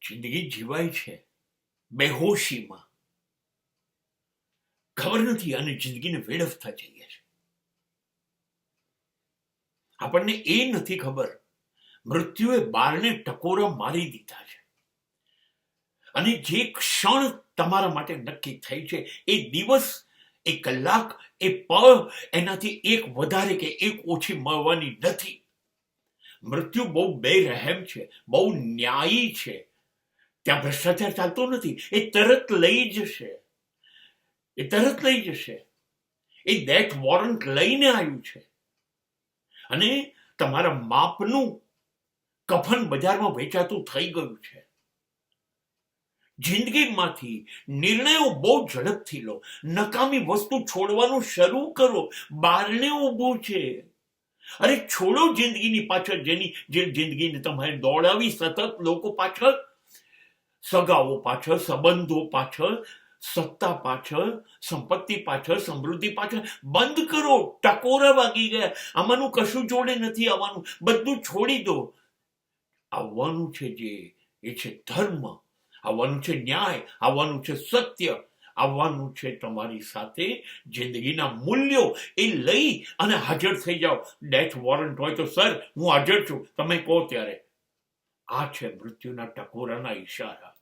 જિંદગી જીવાય છે બેહોશીમાં, ખબર નથી, અને જિંદગીને વેડફતા જઈએ છે. આપણને એ નથી ખબર મૃત્યુએ બારને ટકોરા મારી દીધા છે, અને જે ક્ષણ તમારા માટે નક્કી થઈ છે એ દિવસ, એ કલાક, એ પળ એનાથી એક વધારે કે એક ઓછી મળવાની નથી. મૃત્યુ બહુ બેરહેમ છે, બહુ ન્યાયી છે. ત્યાં ભ્રષ્ટાચાર ચાલતો નથી. એ તરત લઈ જશે, એ તરત લઈ જશે. એ ડેથ વોરંટ લઈને આવ્યું છે, અને તમારા માપનું કફન બજારમાં વેચાતું થઈ ગયું છે. જિંદગીમાંથી નિર્ણયો બહુ ઝડપથી લો. નકામી વસ્તુ છોડવાનું શરૂ કરો. બારણે ઊભું છે. અરે છોડો જિંદગીની પાછળ, જે જિંદગીને તમારે દોડાવી સતત લોકો પાછળ, સગાઓ પાછળ, સંબંધો પાછળ, સત્તા પાછળ, સંપત્તિ પાછળ, સમૃદ્ધિ પાછળ. બંધ કરો. ટકોરા વાગી ગયા. આમાંનું કશું જોડે નથી આવવાનું. બધું છોડી દો. આવવાનું છે જે, એ છે ધર્મ, આવવાનું છે ન્યાય, આવવાનું છે સત્ય, આવવાનું છે તમારી સાથે જિંદગીના મૂલ્યો. એ લઈ અને હાજર થઈ જાઓ. ડેથ વોરંટ હોય તો સર હું હાજર છું, તમે કહો ત્યારે. આ છે મૃત્યુના ટકોરાના ઈશારા.